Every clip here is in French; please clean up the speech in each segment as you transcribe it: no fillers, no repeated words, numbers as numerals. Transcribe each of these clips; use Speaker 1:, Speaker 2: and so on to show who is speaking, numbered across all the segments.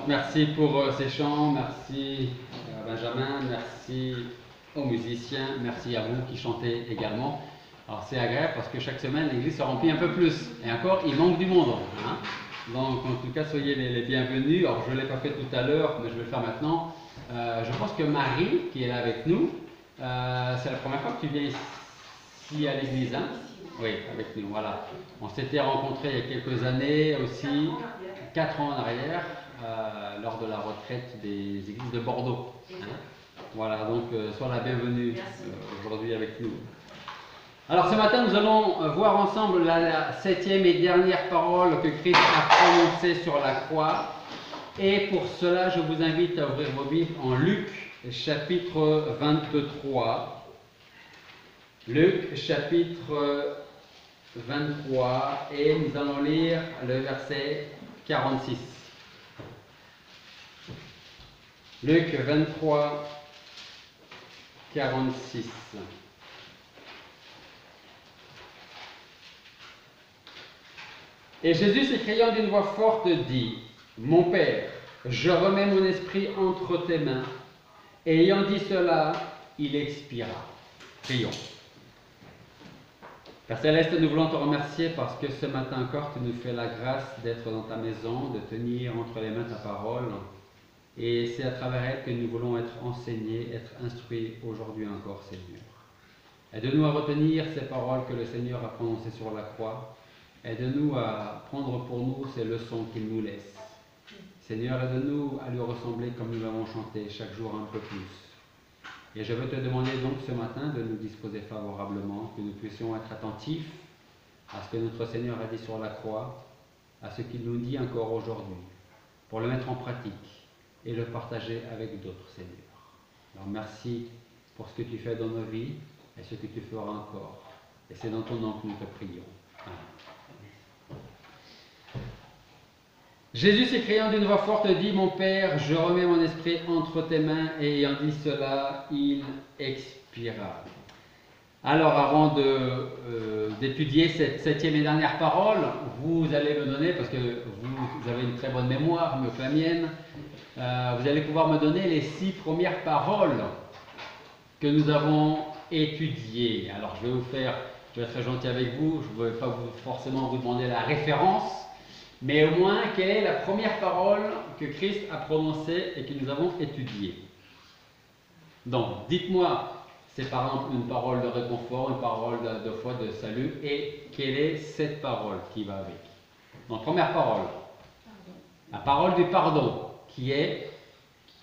Speaker 1: Donc merci pour ces chants, merci à Benjamin, merci aux musiciens, merci à vous qui chantez également. Alors c'est agréable parce que chaque semaine l'église se remplit un peu plus. Et encore, il manque du monde. Hein. Donc en tout cas, soyez les bienvenus. Alors je ne l'ai pas fait tout à l'heure, mais je vais le faire maintenant. Je pense que Marie, qui est là avec nous, c'est la première fois que tu viens ici à l'église. Hein? Oui, avec nous, voilà. On s'était rencontrés il y a quelques années aussi, 4 ans en arrière, lors de la retraite des églises de Bordeaux. Hein? Voilà, donc sois la bienvenue aujourd'hui avec nous. Alors ce matin, nous allons voir ensemble la 7e et dernière parole que Christ a prononcée sur la croix. Et pour cela, je vous invite à ouvrir vos Bibles en Luc, chapitre 23. Luc, chapitre 23, et nous allons lire le verset 46. Luc 23, 46. Et Jésus s'écriant d'une voix forte dit, « Mon Père, je remets mon esprit entre tes mains. » Et ayant dit cela, il expira. Prions. Père Céleste, nous voulons te remercier parce que ce matin encore, tu nous fais la grâce d'être dans ta maison, de tenir entre les mains ta parole. Et c'est à travers elle que nous voulons être enseignés, être instruits aujourd'hui encore, Seigneur. Aide-nous à retenir ces paroles que le Seigneur a prononcées sur la croix. Aide-nous à prendre pour nous ces leçons qu'il nous laisse. Seigneur, aide-nous à lui ressembler comme nous l'avons chanté chaque jour un peu plus. Et je veux te demander donc ce matin de nous disposer favorablement, que nous puissions être attentifs à ce que notre Seigneur a dit sur la croix, à ce qu'il nous dit encore aujourd'hui, pour le mettre en pratique et le partager avec d'autres, Seigneur. Alors merci pour ce que tu fais dans nos vies et ce que tu feras encore. Et c'est dans ton nom que nous te prions. Amen. Jésus s'écriant d'une voix forte dit, « Mon Père, je remets mon esprit entre tes mains. » Et ayant dit cela, il expira. Alors, avant d'étudier cette 7e et dernière parole, vous allez me donner, parce que vous avez une très bonne mémoire, mieux que la mienne, vous allez pouvoir me donner les 6 premières paroles que nous avons étudiées. Alors, je vais être très gentil avec vous, je ne vais pas forcément vous demander la référence, mais au moins, quelle est la première parole que Christ a prononcée et que nous avons étudiée? Donc, dites-moi, c'est par exemple une parole de réconfort, une parole de foi, de salut, et quelle est cette parole qui va avec? Donc, première parole, la parole du pardon, qui est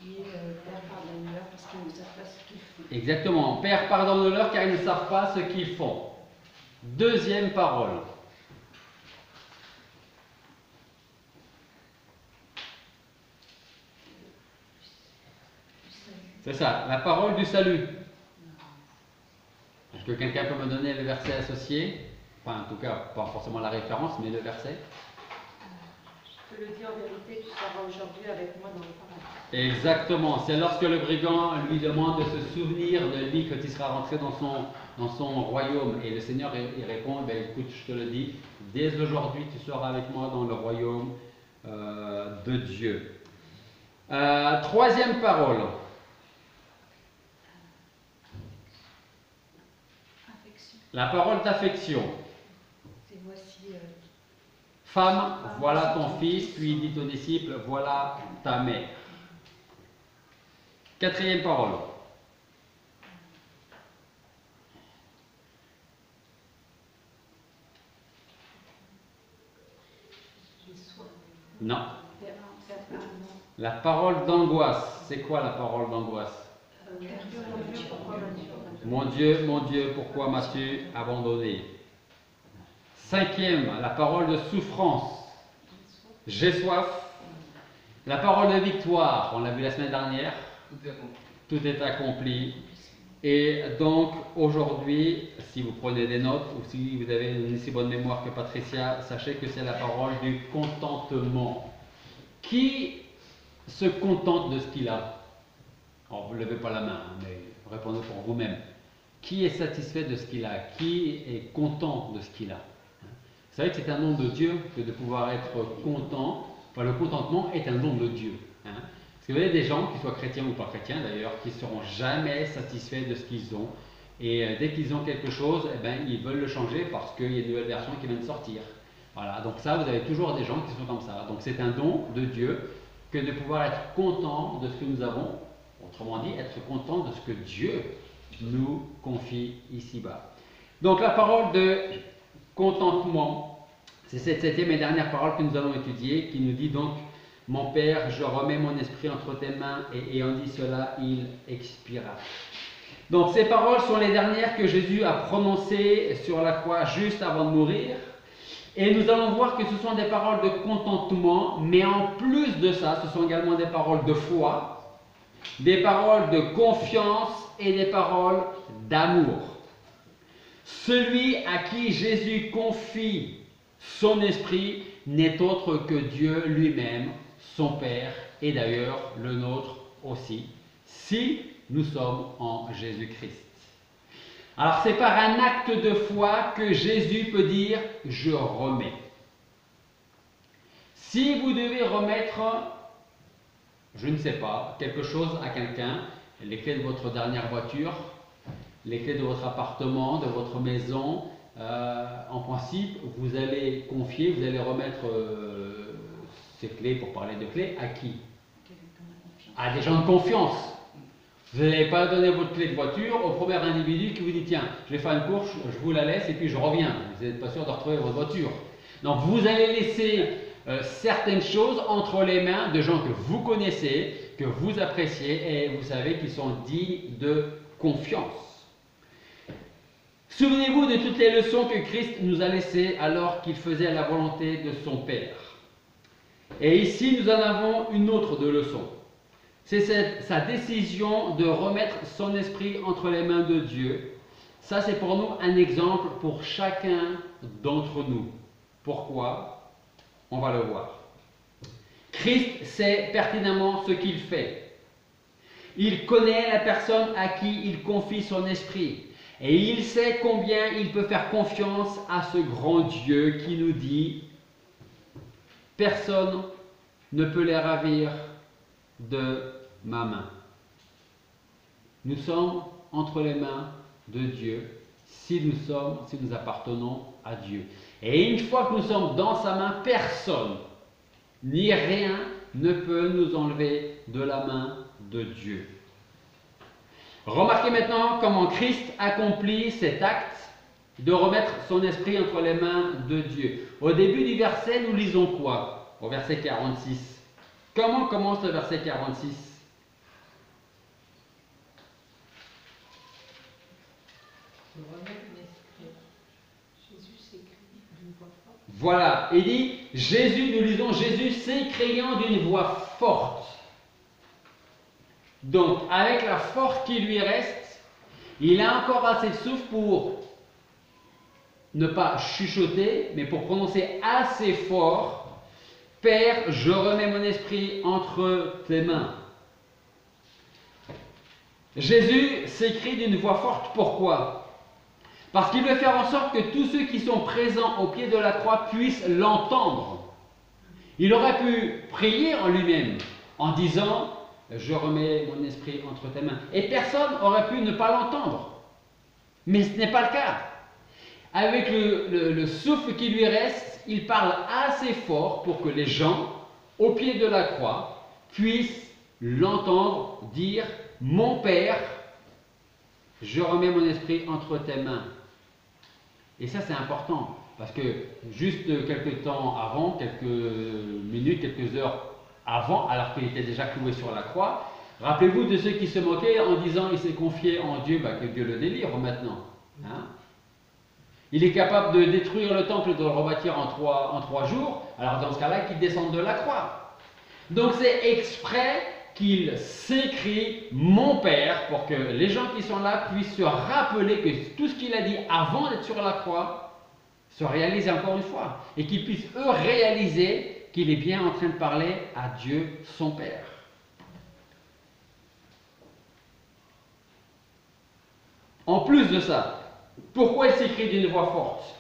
Speaker 2: Père, pardonne-leur parce qu'ils ne savent pas ce qu'ils font.
Speaker 1: Exactement, Père, pardonne-leur car ils ne savent pas ce qu'ils font. Deuxième parole. C'est ça, la parole du salut. Est-ce que quelqu'un peut me donner le verset associé? Enfin, en tout cas, pas forcément la référence, mais le verset.
Speaker 2: Je te le dis en vérité, tu seras aujourd'hui avec moi dans le paradis.
Speaker 1: Exactement, c'est lorsque le brigand lui demande de se souvenir de lui quand il sera rentré dans son royaume. Et le Seigneur il répond, ben, écoute, je te le dis, dès aujourd'hui tu seras avec moi dans le royaume de Dieu. Troisième parole. La parole d'affection.
Speaker 2: C'est voici.
Speaker 1: Femme, voilà ton fils, puis il dit aux disciples, voilà ta mère. Quatrième parole. Non. La parole d'angoisse. C'est quoi la parole d'angoisse? Mon Dieu, pourquoi m'as-tu abandonné? Cinquième, la parole de souffrance. J'ai soif. La parole de victoire, on l'a vu la semaine dernière. Tout est accompli. Et donc, aujourd'hui, si vous prenez des notes, ou si vous avez une si bonne mémoire que Patricia, sachez que c'est la parole du contentement. Qui se contente de ce qu'il a? Alors, vous ne levez pas la main, mais répondez pour vous-même. Qui est satisfait de ce qu'il a? Qui est content de ce qu'il a? Vous savez que c'est un don de Dieu que de pouvoir être content. Enfin, le contentement est un don de Dieu. Parce que vous avez des gens, qu'ils soient chrétiens ou pas chrétiens d'ailleurs, qui ne seront jamais satisfaits de ce qu'ils ont. Et dès qu'ils ont quelque chose, eh ben, ils veulent le changer parce qu'il y a une nouvelle version qui vient de sortir. Voilà, donc ça, vous avez toujours des gens qui sont comme ça. Donc c'est un don de Dieu que de pouvoir être content de ce que nous avons. Autrement dit, être content de ce que Dieu nous confie ici-bas. Donc la parole de contentement, c'est cette septième et dernière parole que nous allons étudier, qui nous dit donc: mon Père, je remets mon esprit entre tes mains, et ayant dit cela, il expira. Donc ces paroles sont les dernières que Jésus a prononcées sur la croix juste avant de mourir. Et nous allons voir que ce sont des paroles de contentement, mais en plus de ça, ce sont également des paroles de foi, des paroles de confiance et des paroles d'amour. Celui à qui Jésus confie son esprit n'est autre que Dieu lui-même, son Père, et d'ailleurs le nôtre aussi, si nous sommes en Jésus-Christ. Alors c'est par un acte de foi que Jésus peut dire « je remets ». Si vous devez remettre, je ne sais pas, quelque chose à quelqu'un, les clés de votre dernière voiture, les clés de votre appartement, de votre maison, en principe, vous allez confier, vous allez remettre ces clés, pour parler de clés, à qui? À des gens de confiance. Vous n'allez pas donner votre clé de voiture au premier individu qui vous dit: tiens, je vais faire une course, je vous la laisse et puis je reviens. Vous n'êtes pas sûr de retrouver votre voiture. Donc vous allez laisser certaines choses entre les mains de gens que vous connaissez, que vous appréciez et vous savez qu'ils sont dignes de confiance. Souvenez-vous de toutes les leçons que Christ nous a laissées alors qu'il faisait la volonté de son Père. Et ici, nous en avons une autre de leçon. C'est sa décision de remettre son esprit entre les mains de Dieu. Ça, c'est pour nous un exemple pour chacun d'entre nous. Pourquoi? On va le voir. Christ sait pertinemment ce qu'il fait. Il connaît la personne à qui il confie son esprit. Et il sait combien il peut faire confiance à ce grand Dieu qui nous dit: personne ne peut les ravir de ma main. Nous sommes entre les mains de Dieu si nous appartenons à Dieu. Et une fois que nous sommes dans sa main, personne ni rien ne peut nous enlever de la main de Dieu. Remarquez maintenant comment Christ accomplit cet acte de remettre son esprit entre les mains de Dieu. Au début du verset, nous lisons quoi? Au verset 46. Comment commence le verset 46?
Speaker 2: Jésus s'écrie d'une voix forte.
Speaker 1: Voilà, il dit, Jésus, nous lisons Jésus s'écriant d'une voix forte. Donc, avec la force qui lui reste, il a encore assez de souffle pour ne pas chuchoter, mais pour prononcer assez fort: Père, je remets mon esprit entre tes mains. Jésus s'écrie d'une voix forte, pourquoi? Parce qu'il veut faire en sorte que tous ceux qui sont présents au pied de la croix puissent l'entendre. Il aurait pu prier en lui-même en disant: je remets mon esprit entre tes mains. Et personne aurait pu ne pas l'entendre. Mais ce n'est pas le cas. Avec le souffle qui lui reste, il parle assez fort pour que les gens au pied de la croix puissent l'entendre dire: mon Père, je remets mon esprit entre tes mains. Et ça, c'est important, parce que juste quelques temps avant, quelques minutes, quelques heures avant, alors qu'il était déjà cloué sur la croix, rappelez-vous de ceux qui se moquaient en disant: il s'est confié en Dieu, que Dieu le délivre maintenant. Hein? Il est capable de détruire le temple et de le rebâtir en trois jours, alors dans ce cas-là, qu'il descende de la croix. Donc c'est exprès qu'il s'écrit mon Père, pour que les gens qui sont là puissent se rappeler que tout ce qu'il a dit avant d'être sur la croix se réalise encore une fois, et qu'ils puissent eux réaliser qu'il est bien en train de parler à Dieu son Père. En plus de ça, pourquoi il s'écrit d'une voix forte?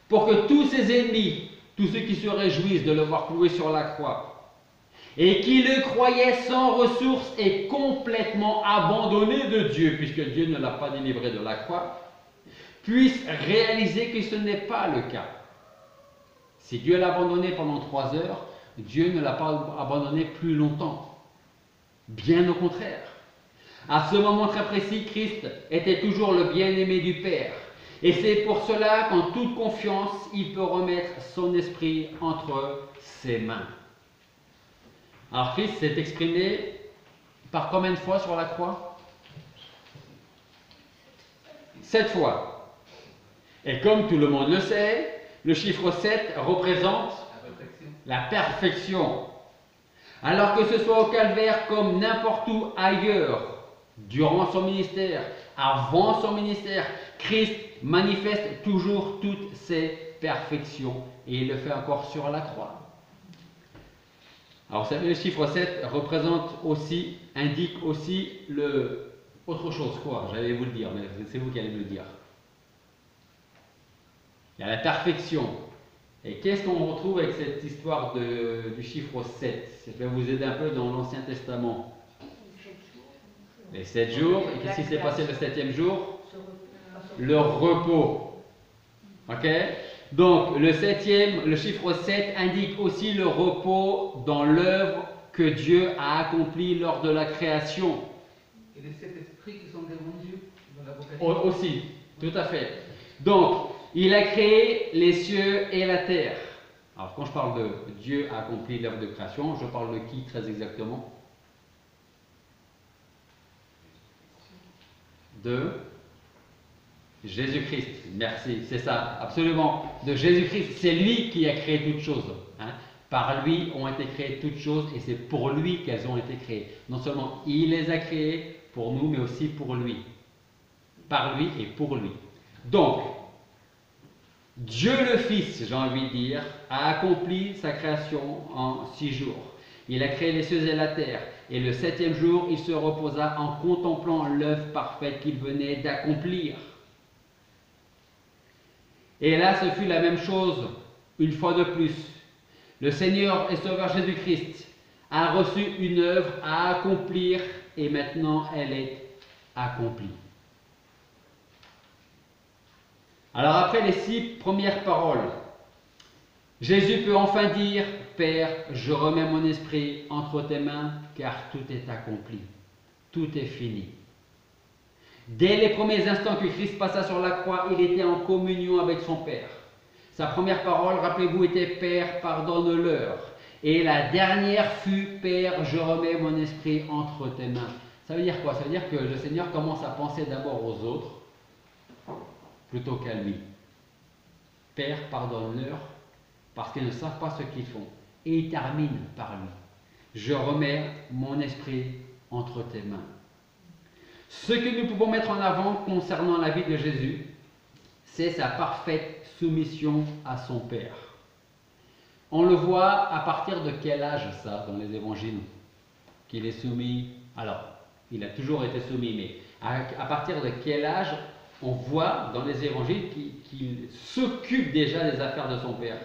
Speaker 1: Pour que tous ses ennemis, tous ceux qui se réjouissent de le voir cloué sur la croix, et qui le croyait sans ressources et complètement abandonné de Dieu, puisque Dieu ne l'a pas délivré de la croix, puisse réaliser que ce n'est pas le cas. Si Dieu l'a abandonné pendant 3 heures, Dieu ne l'a pas abandonné plus longtemps. Bien au contraire. À ce moment très précis, Christ était toujours le bien-aimé du Père. Et c'est pour cela qu'en toute confiance, il peut remettre son esprit entre ses mains. Alors Christ s'est exprimé par combien de fois sur la croix? 7 fois. Et comme tout le monde le sait, le chiffre 7 représente la perfection. Alors que ce soit au calvaire comme n'importe où ailleurs, durant son ministère, avant son ministère, Christ manifeste toujours toutes ses perfections. Et il le fait encore sur la croix. Alors, vous savez, le chiffre 7 indique aussi autre chose, quoi? J'allais vous le dire, mais c'est vous qui allez me le dire. Il y a la perfection. Et qu'est-ce qu'on retrouve avec cette histoire du chiffre 7? Ça va vous aider un peu dans l'Ancien Testament. Les 7 jours. Et qu'est-ce qui s'est passé le 7e jour? Le repos. Ok? Donc, le chiffre 7 indique aussi le repos dans l'œuvre que Dieu a accomplie lors de la création.
Speaker 3: Et les 7 esprits qui sont devant Dieu dans l'Apocalypse.
Speaker 1: Aussi, tout à fait. Donc, il a créé les cieux et la terre. Alors, quand je parle de Dieu a accompli l'œuvre de création, je parle de qui très exactement? De Jésus-Christ. Merci, c'est ça, absolument. De Jésus-Christ, c'est lui qui a créé toutes choses. Par lui ont été créées toutes choses et c'est pour lui qu'elles ont été créées. Non seulement il les a créées pour nous, mais aussi pour lui. Par lui et pour lui. Donc, Dieu le Fils, j'ai envie de dire, a accompli sa création en 6 jours. Il a créé les cieux et la terre. Et le 7e jour, il se reposa en contemplant l'œuvre parfaite qu'il venait d'accomplir. Et là, ce fut la même chose, une fois de plus. Le Seigneur et Sauveur Jésus-Christ a reçu une œuvre à accomplir et maintenant elle est accomplie. Alors après les 6 premières paroles, Jésus peut enfin dire « Père, je remets mon esprit entre tes mains car tout est accompli, tout est fini ». Dès les premiers instants que Christ passa sur la croix, il était en communion avec son Père. Sa première parole, rappelez-vous, était « Père, pardonne-leur ». Et la dernière fut « Père, je remets mon esprit entre tes mains ». Ça veut dire quoi? Ça veut dire que le Seigneur commence à penser d'abord aux autres plutôt qu'à lui. « Père, pardonne-leur parce qu'ils ne savent pas ce qu'ils font ». Et il termine par lui. « Je remets mon esprit entre tes mains ». Ce que nous pouvons mettre en avant concernant la vie de Jésus, c'est sa parfaite soumission à son Père. On le voit à partir de quel âge ça dans les évangiles? Qu'il est soumis, alors il a toujours été soumis, mais à partir de quel âge on voit dans les évangiles qu'il s'occupe déjà des affaires de son Père?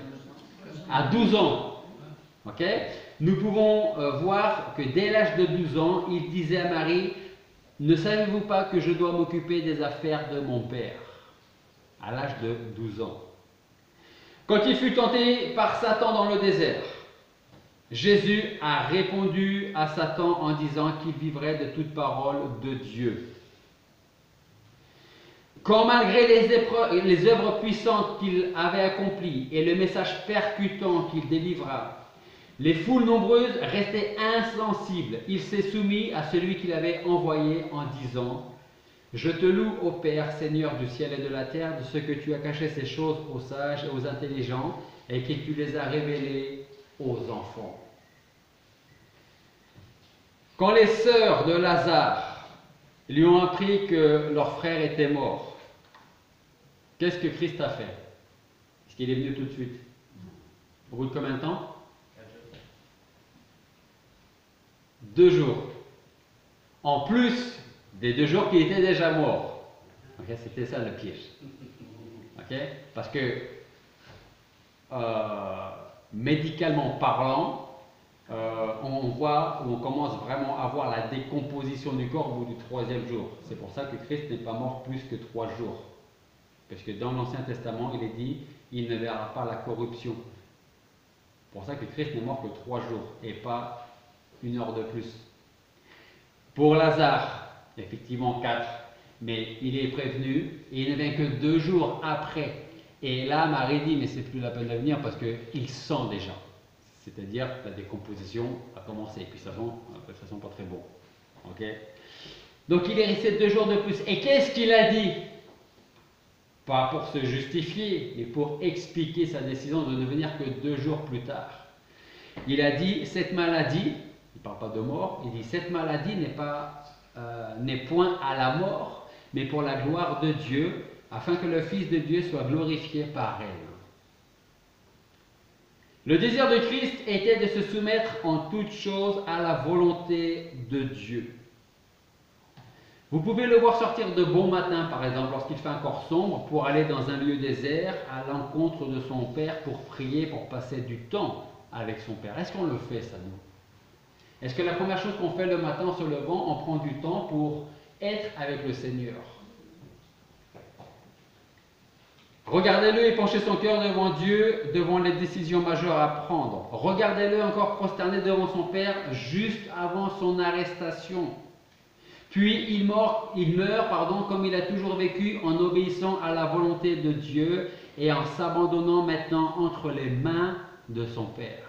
Speaker 1: À 12 ans. Ok? Nous pouvons voir que dès l'âge de 12 ans, il disait à Marie: ne savez-vous pas que je dois m'occuper des affaires de mon Père? À l'âge de 12 ans. Quand il fut tenté par Satan dans le désert, Jésus a répondu à Satan en disant qu'il vivrait de toute parole de Dieu. Quand malgré les œuvres puissantes qu'il avait accomplies et le message percutant qu'il délivra, les foules nombreuses restaient insensibles. Il s'est soumis à celui qu'il avait envoyé en disant: « Je te loue, ô Père, Seigneur du ciel et de la terre, de ce que tu as caché ces choses aux sages et aux intelligents, et que tu les as révélées aux enfants. » Quand les sœurs de Lazare lui ont appris que leur frère était mort, qu'est-ce que Christ a fait? Est-ce qu'il est venu tout de suite? Au bout de combien de temps? 2 jours. En plus des 2 jours qui étaient déjà morts. Okay, c'était ça le piège. Okay? Parce que, médicalement parlant, on voit où on commence vraiment à voir la décomposition du corps au bout du 3e jour. C'est pour ça que Christ n'est pas mort plus que 3 jours. Parce que dans l'Ancien Testament, il est dit, il ne verra pas la corruption. C'est pour ça que Christ n'est mort que 3 jours et pas 1 heure de plus. Pour Lazare, effectivement 4, mais il est prévenu et il ne vient que 2 jours après. Et là, Marie dit, mais c'est plus la peine de venir parce qu'il sent déjà. C'est-à-dire que la décomposition a commencé. Et puis ça sent pas très bon. Ok. Donc il est resté 2 jours de plus. Et qu'est-ce qu'il a dit? Pas pour se justifier, mais pour expliquer sa décision de ne venir que 2 jours plus tard. Il a dit, cette maladie, il ne parle pas de mort, il dit, cette maladie n'est point à la mort, mais pour la gloire de Dieu, afin que le Fils de Dieu soit glorifié par elle. Le désir de Christ était de se soumettre en toutes choses à la volonté de Dieu. Vous pouvez le voir sortir de bon matin, par exemple, lorsqu'il fait encore sombre, pour aller dans un lieu désert à l'encontre de son Père pour prier, pour passer du temps avec son Père. Est-ce qu'on le fait, ça, nous? Est-ce que la première chose qu'on fait le matin en se levant, on prend du temps pour être avec le Seigneur? Regardez-le et penchez son cœur devant Dieu, devant les décisions majeures à prendre. Regardez-le encore prosterné devant son Père juste avant son arrestation. Puis il meurt, comme il a toujours vécu, en obéissant à la volonté de Dieu et en s'abandonnant maintenant entre les mains de son Père.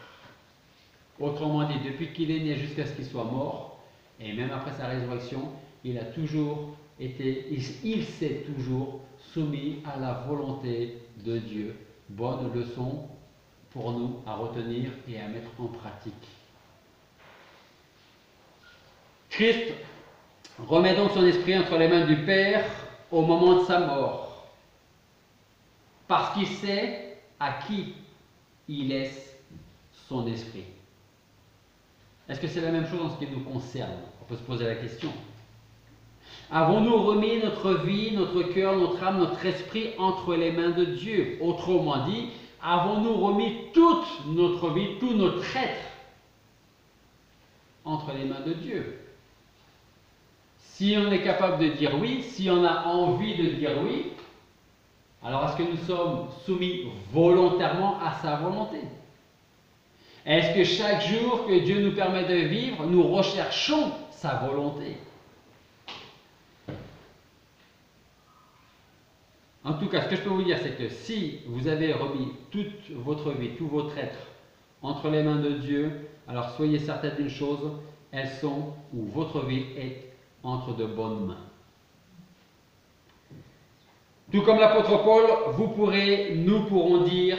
Speaker 1: Autrement dit, depuis qu'il est né jusqu'à ce qu'il soit mort, et même après sa résurrection, il s'est toujours soumis à la volonté de Dieu. Bonne leçon pour nous à retenir et à mettre en pratique. Christ remet donc son esprit entre les mains du Père au moment de sa mort, parce qu'il sait à qui il laisse son esprit. Est-ce que c'est la même chose en ce qui nous concerne? On peut se poser la question. Avons-nous remis notre vie, notre cœur, notre âme, notre esprit entre les mains de Dieu? Autrement dit, avons-nous remis toute notre vie, tout notre être entre les mains de Dieu? Si on est capable de dire oui, si on a envie de dire oui, alors est-ce que nous sommes soumis volontairement à sa volonté? Est-ce que chaque jour que Dieu nous permet de vivre, nous recherchons sa volonté? En tout cas, ce que je peux vous dire, c'est que si vous avez remis toute votre vie, tout votre être entre les mains de Dieu, alors soyez certains d'une chose, elles sont, ou votre vie est entre de bonnes mains. Tout comme l'apôtre Paul, nous pourrons dire,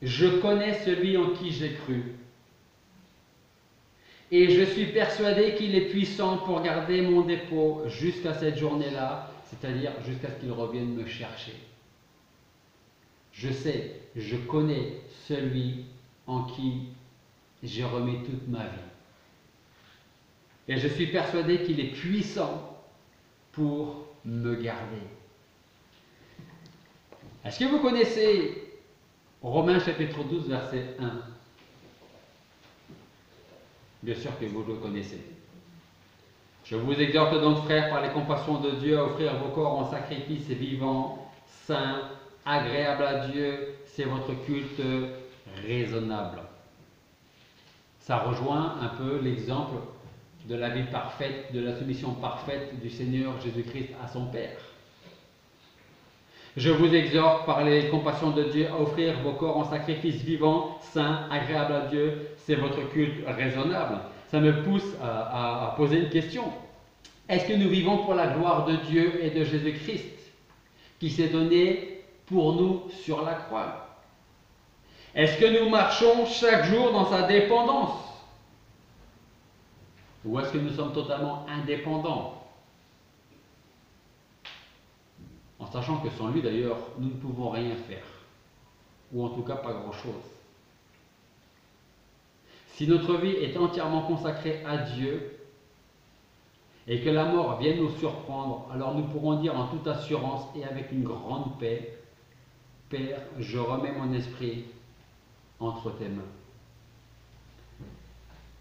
Speaker 1: je connais celui en qui j'ai cru. Et je suis persuadé qu'il est puissant pour garder mon dépôt jusqu'à cette journée-là, c'est-à-dire jusqu'à ce qu'il revienne me chercher. Je connais celui en qui j'ai remis toute ma vie. Et je suis persuadé qu'il est puissant pour me garder. Est-ce que vous connaissez Romains chapitre 12, verset 1? Bien sûr que vous le connaissez. Je vous exhorte donc, frères, par les compassions de Dieu, à offrir vos corps en sacrifice vivant, saint, agréable à Dieu, c'est votre culte raisonnable. Ça rejoint un peu l'exemple de la vie parfaite, de la soumission parfaite du Seigneur Jésus-Christ à son Père. Je vous exhorte par les compassions de Dieu à offrir vos corps en sacrifice vivant, saint, agréable à Dieu, c'est votre culte raisonnable. Ça me pousse à poser une question. Est-ce que nous vivons pour la gloire de Dieu et de Jésus-Christ, qui s'est donné pour nous sur la croix? Est-ce que nous marchons chaque jour dans sa dépendance? Ou est-ce que nous sommes totalement indépendants? En sachant que sans lui, d'ailleurs, nous ne pouvons rien faire. Ou en tout cas, pas grand-chose. Si notre vie est entièrement consacrée à Dieu, et que la mort vienne nous surprendre, alors nous pourrons dire en toute assurance et avec une grande paix, Père, je remets mon esprit entre tes mains.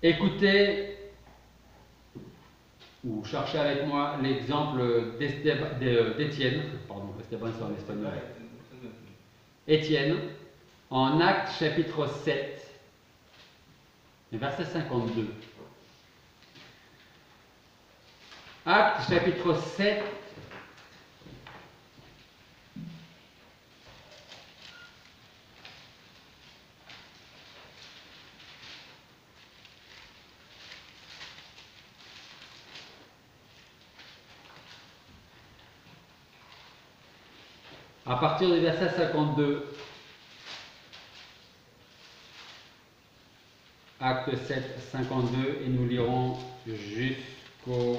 Speaker 1: Écoutez, ou cherchez avec moi l'exemple d'Étienne, pardon, Esteban c'est en espagnol, Étienne, en Actes chapitre 7, verset 52. Actes chapitre 7, à partir du verset 52. Acte 7, 52, et nous lirons jusqu'au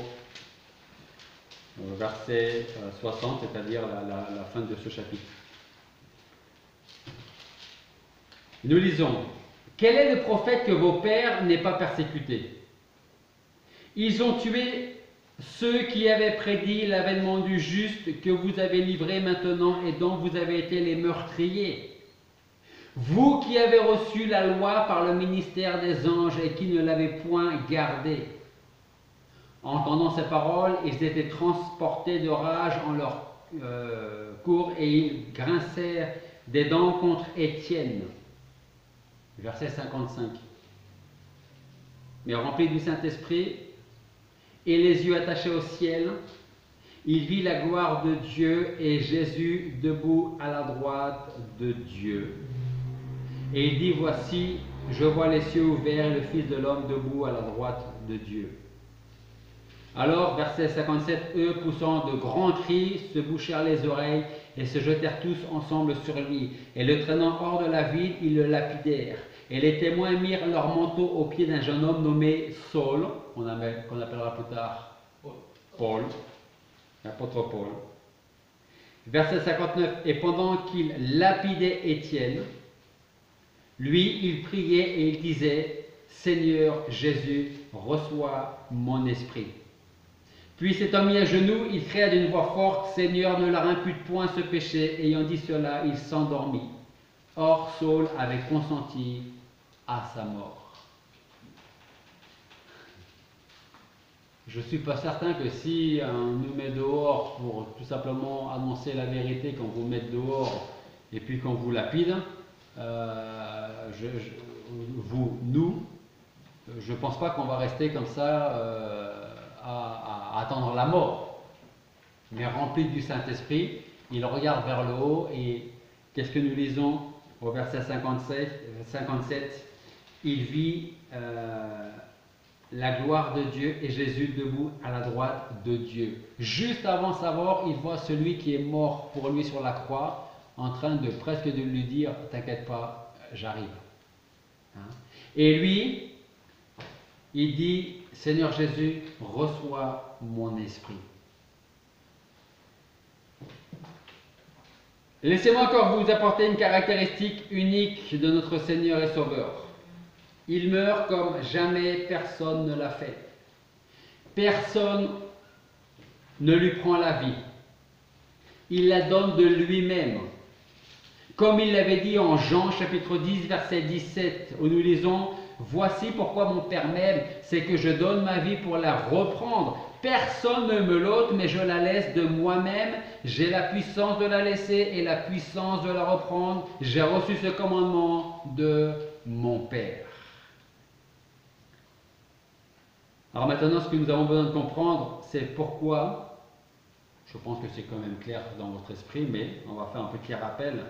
Speaker 1: verset 60, c'est-à-dire la fin de ce chapitre. Nous lisons: Quel est le prophète que vos pères n'aient pas persécuté? Ils ont tué ceux qui avaient prédit l'avènement du juste que vous avez livré maintenant et dont vous avez été les meurtriers. Vous qui avez reçu la loi par le ministère des anges et qui ne l'avez point gardée. Entendant ces paroles, ils étaient transportés de rage en leur cour et ils grincèrent des dents contre Étienne. Verset 55. Mais rempli du Saint-Esprit et les yeux attachés au ciel, il vit la gloire de Dieu et Jésus debout à la droite de Dieu. Et il dit: Voici, je vois les cieux ouverts et le Fils de l'homme debout à la droite de Dieu. Alors, verset 57, eux, poussant de grands cris, se bouchèrent les oreilles et se jetèrent tous ensemble sur lui. Et le traînant hors de la ville, ils le lapidèrent. Et les témoins mirent leur manteau aux pieds d'un jeune homme nommé Saul, qu'on appellera plus tard Paul, l'apôtre Paul. Verset 59, et pendant qu'il lapidait Étienne, lui, il priait et il disait: Seigneur Jésus, reçois mon esprit. Puis s'étant mis à genoux, il cria d'une voix forte: Seigneur, ne leur impute point ce péché. Ayant dit cela, il s'endormit. Or, Saul avait consenti à sa mort. Je ne suis pas certain que si on nous met dehors pour tout simplement annoncer la vérité, qu'on vous mette dehors et puis qu'on vous lapide, je ne pense pas qu'on va rester comme ça à attendre la mort. Mais rempli du Saint-Esprit, il regarde vers le haut et qu'est-ce que nous lisons au verset 57? Il vit la gloire de Dieu et Jésus debout à la droite de Dieu. Juste avant sa mort, il voit celui qui est mort pour lui sur la croix en train de presque de lui dire: T'inquiète pas, j'arrive. Hein? Et lui, il dit: Seigneur Jésus, reçois mon esprit. Laissez-moi encore vous apporter une caractéristique unique de notre Seigneur et Sauveur. Il meurt comme jamais personne ne l'a fait. Personne ne lui prend la vie. Il la donne de lui-même. Comme il l'avait dit en Jean chapitre 10, verset 17, où nous lisons: Voici pourquoi mon Père m'aime, c'est que je donne ma vie pour la reprendre. Personne ne me l'ôte, mais je la laisse de moi-même. J'ai la puissance de la laisser et la puissance de la reprendre. J'ai reçu ce commandement de mon Père. Alors maintenant, ce que nous avons besoin de comprendre, c'est pourquoi, je pense que c'est quand même clair dans votre esprit, mais on va faire un petit rappel,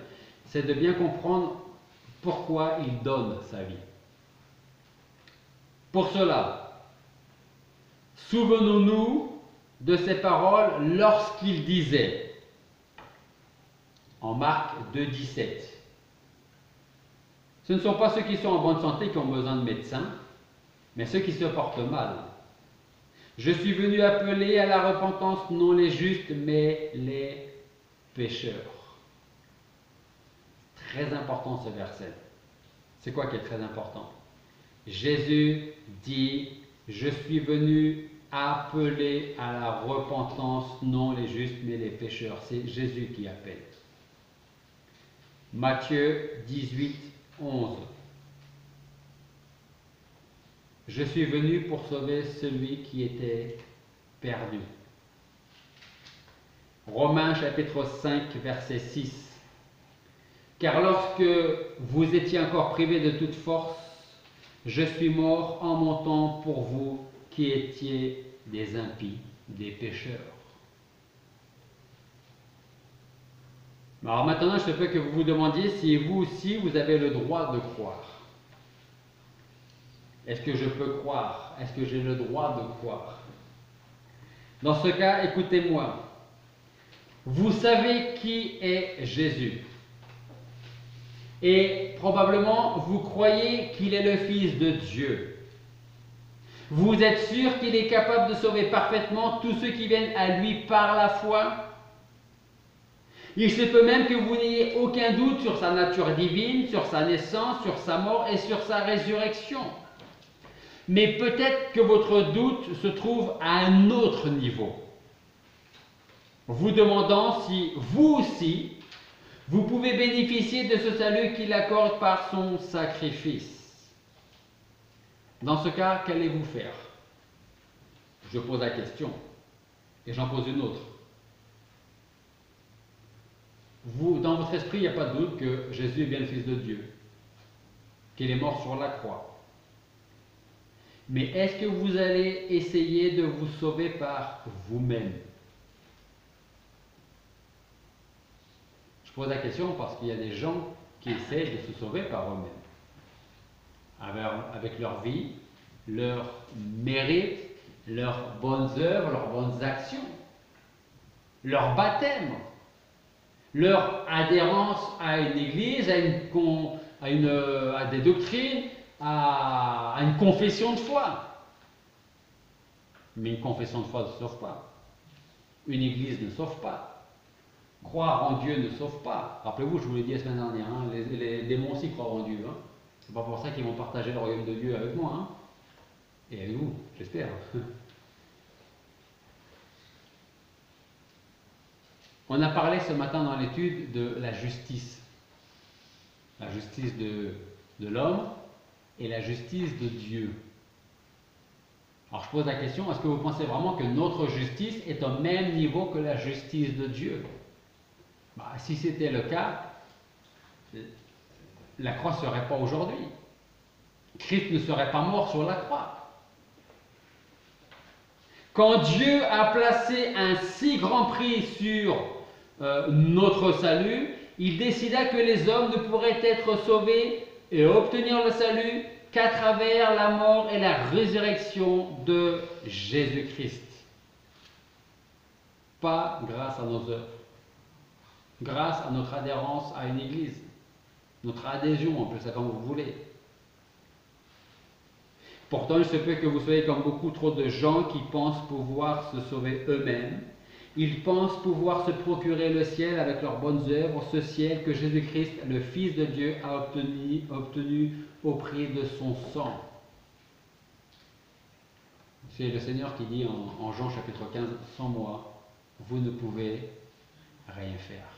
Speaker 1: c'est de bien comprendre pourquoi il donne sa vie. Pour cela, souvenons-nous de ces paroles lorsqu'il disait, en Marc 2, 17, ce ne sont pas ceux qui sont en bonne santé qui ont besoin de médecins, mais ceux qui se portent mal. Je suis venu appeler à la repentance non les justes, mais les pécheurs. Très important ce verset. C'est quoi qui est très important? Jésus dit: je suis venu appeler à la repentance non les justes, mais les pécheurs. C'est Jésus qui appelle. Matthieu 18, 11. Je suis venu pour sauver celui qui était perdu. Romains chapitre 5, verset 6. Car lorsque vous étiez encore privés de toute force, je suis mort en mon temps pour vous qui étiez des impies, des pécheurs. Alors maintenant, je peux que vous vous demandiez si vous aussi, vous avez le droit de croire. Est-ce que je peux croire? Est-ce que j'ai le droit de croire? Dans ce cas, écoutez-moi. Vous savez qui est Jésus. Et probablement, vous croyez qu'il est le Fils de Dieu. Vous êtes sûr qu'il est capable de sauver parfaitement tous ceux qui viennent à lui par la foi. Il se peut même que vous n'ayez aucun doute sur sa nature divine, sur sa naissance, sur sa mort et sur sa résurrection. Mais peut-être que votre doute se trouve à un autre niveau, vous demandant si vous aussi, vous pouvez bénéficier de ce salut qu'il accorde par son sacrifice. Dans ce cas, qu'allez-vous faire? Je pose la question et j'en pose une autre. Vous, dans votre esprit, il n'y a pas de doute que Jésus est bien le Fils de Dieu, qu'il est mort sur la croix. Mais est-ce que vous allez essayer de vous sauver par vous-même? Je pose la question parce qu'il y a des gens qui essaient de se sauver par eux-mêmes, avec leur vie, leur mérite, leurs bonnes œuvres, leurs bonnes actions, leur baptême, leur adhérence à une église, à des doctrines, à une confession de foi. Mais une confession de foi ne sauve pas. Une église ne sauve pas. Croire en Dieu ne sauve pas. Rappelez-vous, je vous l'ai dit la semaine dernière, hein, les démons aussi croient en Dieu. Hein. C'est pas pour ça qu'ils vont partager le royaume de Dieu avec moi. Hein. Et avec vous, j'espère. On a parlé ce matin dans l'étude de la justice. La justice de l'homme et la justice de Dieu. Alors je pose la question, est-ce que vous pensez vraiment que notre justice est au même niveau que la justice de Dieu? Si c'était le cas, la croix ne serait pas aujourd'hui. Christ ne serait pas mort sur la croix. Quand Dieu a placé un si grand prix sur notre salut, il décida que les hommes ne pourraient être sauvés et obtenir le salut qu'à travers la mort et la résurrection de Jésus-Christ. Pas grâce à nos œuvres, grâce à notre adhérence à une église, notre adhésion, on peut ça comme vous voulez. Pourtant, il se peut que vous soyez comme beaucoup trop de gens qui pensent pouvoir se sauver eux-mêmes. Ils pensent pouvoir se procurer le ciel avec leurs bonnes œuvres, ce ciel que Jésus-Christ, le Fils de Dieu, a obtenu au prix de son sang. C'est le Seigneur qui dit en Jean chapitre 15, « Sans moi, vous ne pouvez rien faire,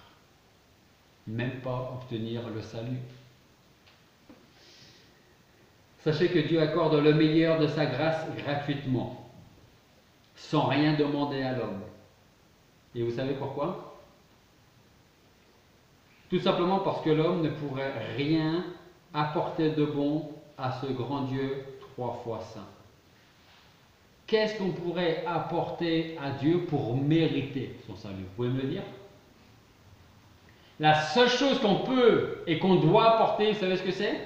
Speaker 1: même pas obtenir le salut. » Sachez que Dieu accorde le meilleur de sa grâce gratuitement, sans rien demander à l'homme. Et vous savez pourquoi? Tout simplement parce que l'homme ne pourrait rien apporter de bon à ce grand Dieu 3 fois saint. Qu'est-ce qu'on pourrait apporter à Dieu pour mériter son salut? Vous pouvez me le dire? La seule chose qu'on peut et qu'on doit apporter, vous savez ce que c'est?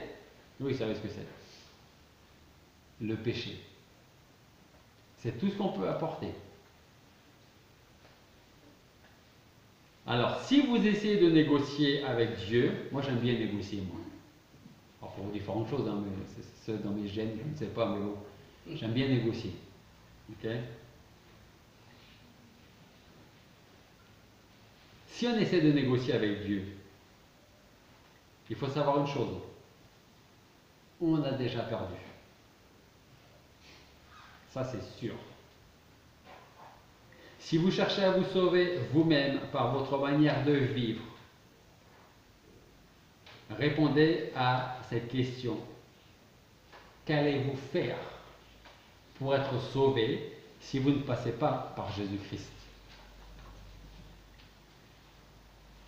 Speaker 1: Oui, vous savez ce que c'est. Le péché. C'est tout ce qu'on peut apporter. Alors, si vous essayez de négocier avec Dieu, moi j'aime bien négocier, moi. Alors, pour différentes choses, hein, mais c'est dans mes gènes, je ne sais pas, mais bon, j'aime bien négocier. Ok? Si on essaie de négocier avec Dieu, il faut savoir une chose. On a déjà perdu. Ça, c'est sûr. Si vous cherchez à vous sauver vous-même par votre manière de vivre, répondez à cette question. Qu'allez-vous faire pour être sauvé si vous ne passez pas par Jésus-Christ.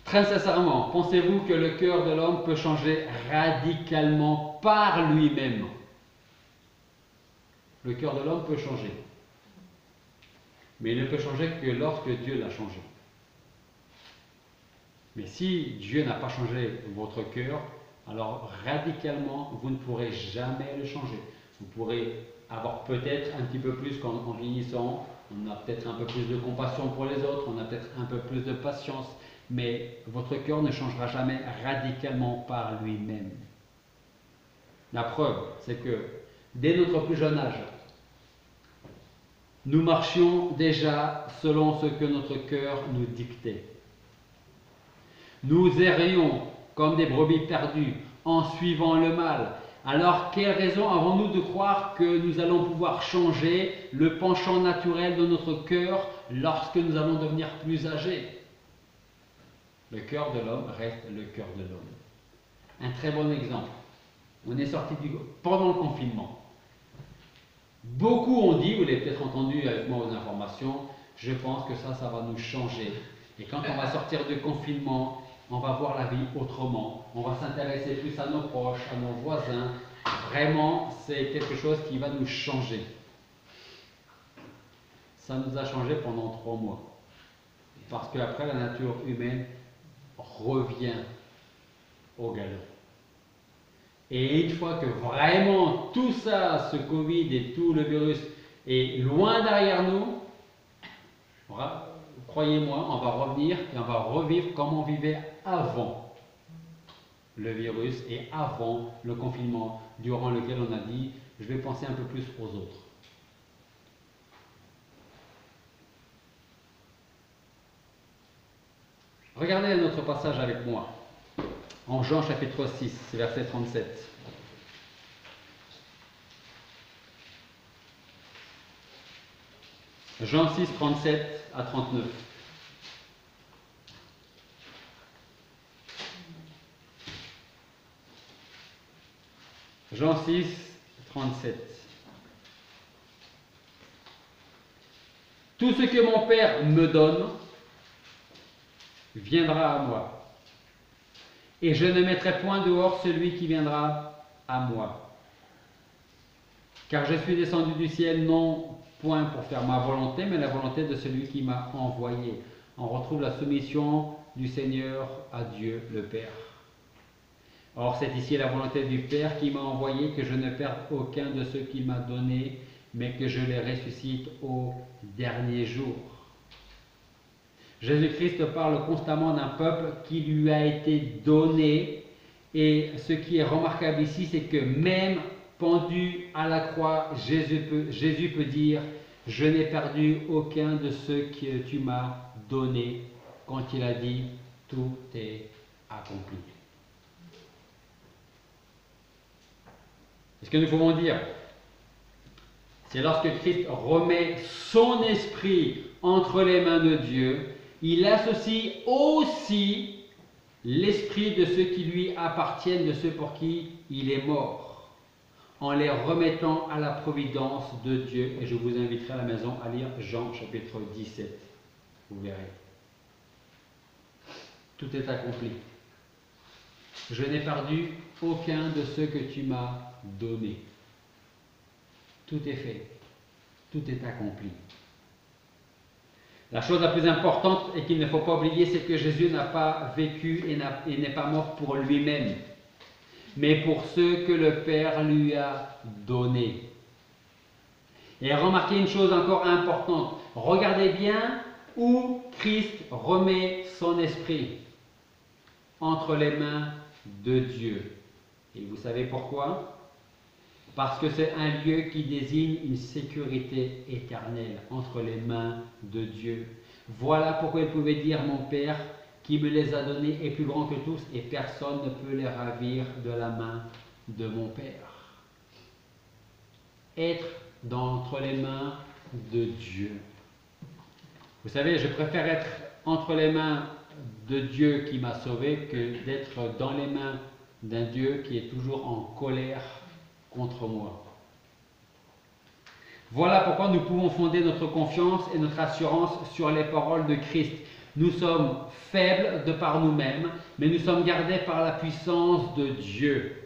Speaker 1: Très sincèrement, pensez-vous que le cœur de l'homme peut changer radicalement par lui-même? Le cœur de l'homme peut changer. Mais il ne peut changer que lorsque Dieu l'a changé. Mais si Dieu n'a pas changé votre cœur, alors radicalement, vous ne pourrez jamais le changer. Vous pourrez avoir peut-être un petit peu plus en vieillissant, on a peut-être un peu plus de compassion pour les autres, on a peut-être un peu plus de patience, mais votre cœur ne changera jamais radicalement par lui-même. La preuve, c'est que dès notre plus jeune âge, nous marchions déjà selon ce que notre cœur nous dictait. Nous errions comme des brebis perdues en suivant le mal. Alors, quelle raison avons-nous de croire que nous allons pouvoir changer le penchant naturel de notre cœur lorsque nous allons devenir plus âgés? Le cœur de l'homme reste le cœur de l'homme. Un très bon exemple. On est sorti pendant le confinement. Beaucoup ont dit, vous l'avez peut-être entendu avec moi aux informations, je pense que ça va nous changer. Et quand on va sortir du confinement, on va voir la vie autrement. On va s'intéresser plus à nos proches, à nos voisins. Vraiment, c'est quelque chose qui va nous changer. Ça nous a changé pendant 3 mois. Parce qu'après, la nature humaine revient au galop. Et une fois que vraiment tout ça, ce Covid et tout le virus est loin derrière nous, croyez-moi, on va revenir et on va revivre comme on vivait avant le virus et avant le confinement, durant lequel on a dit « je vais penser un peu plus aux autres ». Regardez notre passage avec moi, en Jean chapitre 6, verset 37. Jean 6, 37 à 39. Jean 6, 37. Tout ce que mon Père me donne viendra à moi, et je ne mettrai point dehors celui qui viendra à moi. Car je suis descendu du ciel non point pour faire ma volonté, mais la volonté de celui qui m'a envoyé. On retrouve la soumission du Seigneur à Dieu le Père. Or, c'est ici la volonté du Père qui m'a envoyé, que je ne perde aucun de ceux qu'il m'a donnés, mais que je les ressuscite au dernier jour. Jésus-Christ parle constamment d'un peuple qui lui a été donné, et ce qui est remarquable ici, c'est que même pendu à la croix, Jésus peut dire « Je n'ai perdu aucun de ceux que tu m'as donnés » quand il a dit « Tout est accompli ». Et ce que nous pouvons dire, c'est lorsque Christ remet son esprit entre les mains de Dieu, il associe aussi l'esprit de ceux qui lui appartiennent, de ceux pour qui il est mort, en les remettant à la providence de Dieu. Et je vous inviterai à la maison à lire Jean chapitre 17. Vous verrez. Tout est accompli. Je n'ai perdu aucun de ceux que tu m'as donnés. Tout est fait. Tout est accompli. La chose la plus importante et qu'il ne faut pas oublier, c'est que Jésus n'a pas vécu et n'est pas mort pour lui-même, mais pour ceux que le Père lui a donnés. Et remarquez une chose encore importante. Regardez bien où Christ remet son esprit entre les mains de Dieu. Et vous savez pourquoi? Parce que c'est un lieu qui désigne une sécurité éternelle entre les mains de Dieu. Voilà pourquoi il pouvait dire « Mon Père qui me les a donnés est plus grand que tous et personne ne peut les ravir de la main de mon Père. » Être entre les mains de Dieu. Vous savez, je préfère être entre les mains de Dieu qui m'a sauvé que d'être dans les mains d'un Dieu qui est toujours en colère contre moi. Voilà pourquoi nous pouvons fonder notre confiance et notre assurance sur les paroles de Christ. Nous sommes faibles de par nous-mêmes, mais nous sommes gardés par la puissance de Dieu.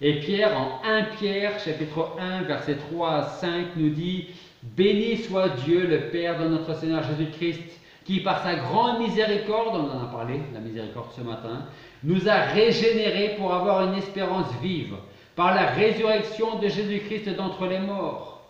Speaker 1: Et Pierre, en 1 Pierre, chapitre 1, versets 3 à 5, nous dit « Béni soit Dieu, le Père de notre Seigneur Jésus-Christ, qui par sa grande miséricorde, on en a parlé, la miséricorde ce matin, nous a régénérés pour avoir une espérance vive, par la résurrection de Jésus-Christ d'entre les morts,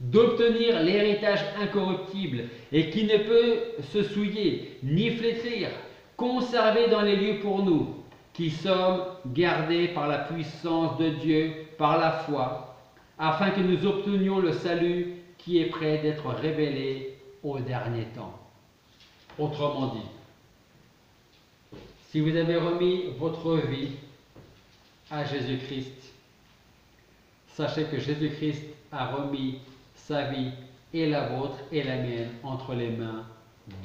Speaker 1: d'obtenir l'héritage incorruptible et qui ne peut se souiller ni flétrir, conservé dans les lieux pour nous, qui sommes gardés par la puissance de Dieu, par la foi, afin que nous obtenions le salut qui est prêt d'être révélé au dernier temps. » Autrement dit, si vous avez remis votre vie à Jésus-Christ, sachez que Jésus-Christ a remis sa vie et la vôtre et la mienne entre les mains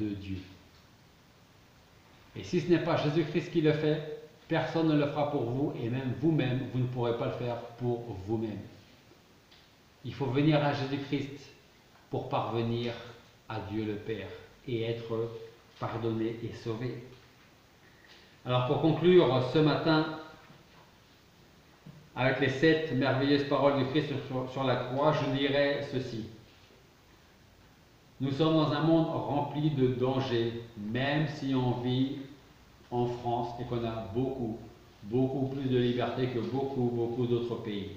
Speaker 1: de Dieu. Et si ce n'est pas Jésus-Christ qui le fait, personne ne le fera pour vous, et même vous-même, vous ne pourrez pas le faire pour vous-même. Il faut venir à Jésus-Christ pour parvenir à Dieu le Père et être pardonné et sauvé. Alors pour conclure ce matin, avec les 7 merveilleuses paroles de Christ sur la croix, je dirais ceci. Nous sommes dans un monde rempli de dangers, même si on vit en France et qu'on a beaucoup plus de liberté que beaucoup d'autres pays.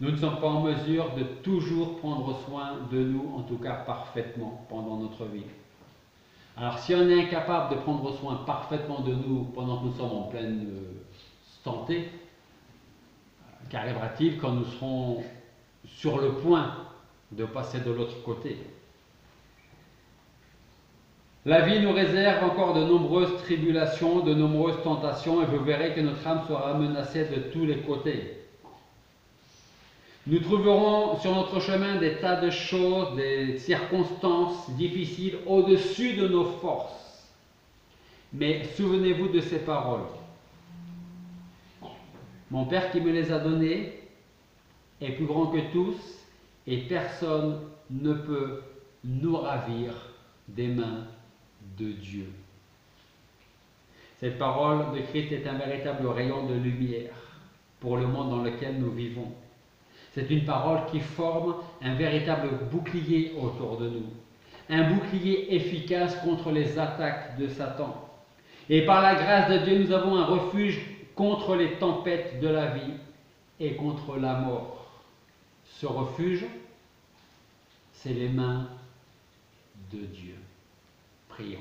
Speaker 1: Nous ne sommes pas en mesure de toujours prendre soin de nous, en tout cas parfaitement, pendant notre vie. Alors si on est incapable de prendre soin parfaitement de nous pendant que nous sommes en pleine santé, qu'arrivera-t-il quand nous serons sur le point de passer de l'autre côté? La vie nous réserve encore de nombreuses tribulations, de nombreuses tentations, et vous verrez que notre âme sera menacée de tous les côtés. Nous trouverons sur notre chemin des tas de choses, des circonstances difficiles au-dessus de nos forces. Mais souvenez-vous de ces paroles. Mon Père qui me les a données est plus grand que tous, et personne ne peut nous ravir des mains de Dieu. Cette parole de Christ est un véritable rayon de lumière pour le monde dans lequel nous vivons. C'est une parole qui forme un véritable bouclier autour de nous, un bouclier efficace contre les attaques de Satan. Et par la grâce de Dieu, nous avons un refuge contre les tempêtes de la vie et contre la mort. Ce refuge, c'est les mains de Dieu. Prions.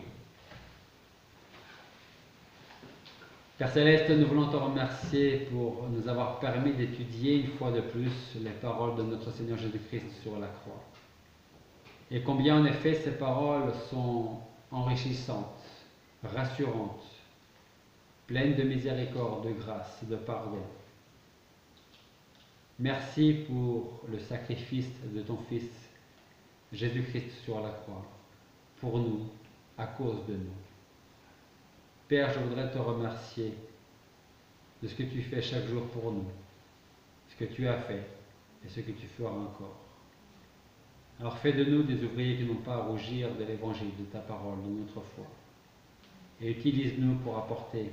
Speaker 1: Père Céleste, nous voulons te remercier pour nous avoir permis d'étudier une fois de plus les paroles de notre Seigneur Jésus-Christ sur la croix. Et combien en effet ces paroles sont enrichissantes, rassurantes, pleines de miséricorde, de grâce, de pardon. Merci pour le sacrifice de ton Fils, Jésus-Christ sur la croix, pour nous, à cause de nous. Père, je voudrais te remercier de ce que tu fais chaque jour pour nous, ce que tu as fait et ce que tu feras encore. Alors fais de nous des ouvriers qui n'ont pas à rougir de l'évangile, de ta parole, de notre foi. Et utilise-nous pour apporter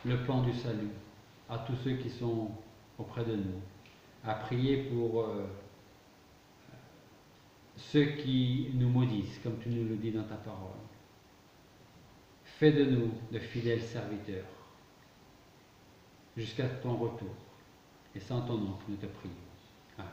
Speaker 1: le plan du salut à tous ceux qui sont auprès de nous, à prier pour ceux qui nous maudissent, comme tu nous le dis dans ta parole. Fais de nous de fidèles serviteurs jusqu'à ton retour. Et c'est en ton nom que nous te prions. Amen.